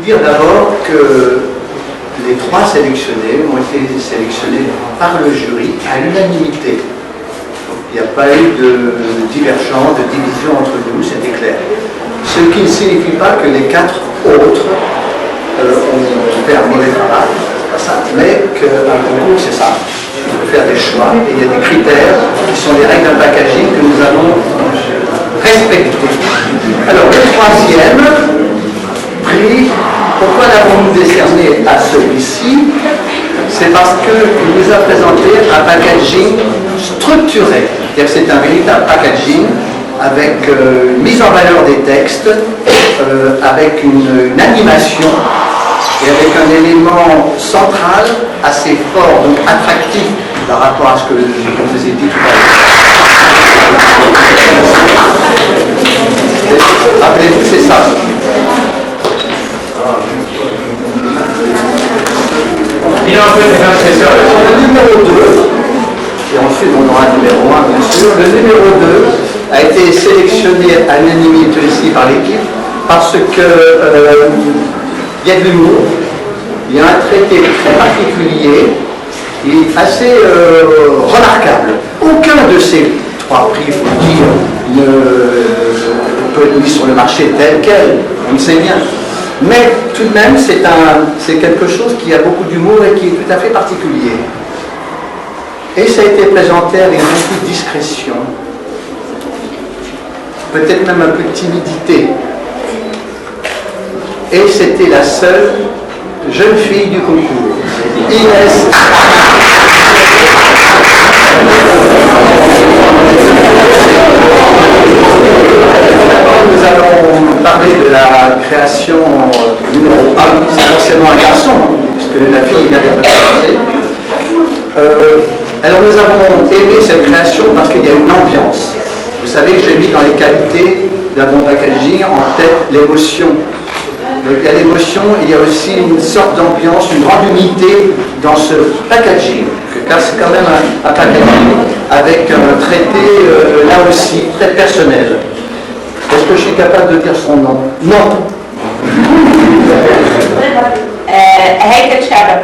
vous dire d'abord que les 3 sélectionnés ont été sélectionnés par le jury à l'unanimité. Il n'y a pas eu de divergence, de division entre nous, c'était clair. Ce qui ne signifie pas que les 4 autres ont fait un mauvais travail, c'est pas ça, mais qu'un concours, c'est ça. Il faut faire des choix et il y a des critères qui sont les règles d'un packaging que nous allons respecter. Alors, le 3e prix, pourquoi l'avons-nous décerné à celui-ci? C'est parce qu'il nous a présenté un packaging structuré. C'est-à-dire que c'est un véritable packaging avec une mise en valeur des textes, avec une animation et avec un élément central assez fort, donc attractif par rapport à ce que je vous ai dit tout à l'heure. Rappelez-vous, c'est ça. Le numéro 2, et ensuite on aura le numéro 1 bien sûr, le numéro 2 a été sélectionné à l'unanimité ici par l'équipe parce que il y a de l'humour, il y a un traité très particulier et assez remarquable. Aucun de ces 3 prix, il faut le dire, ne peut être mis sur le marché tel quel, on le sait bien. Mais tout de même, c'est quelque chose qui a beaucoup d'humour et qui est tout à fait particulier. Et ça a été présenté avec beaucoup de discrétion, peut-être même un peu de timidité. Et c'était la seule jeune fille du concours, Inès. Nous allons parler de la création numéro 1, c'est forcément un garçon, puisque la fille vient d'être présentée. Alors nous avons aimé cette création parce qu'il y a une ambiance. Vous savez que j'ai mis dans les qualités d'un bon packaging en tête l'émotion. Donc il y a l'émotion, il y a aussi une sorte d'ambiance, une grande unité dans ce packaging, car c'est quand même un packaging avec un traité là aussi très personnel. Est-ce que je suis capable de dire son nom? Non. Heike Tchara.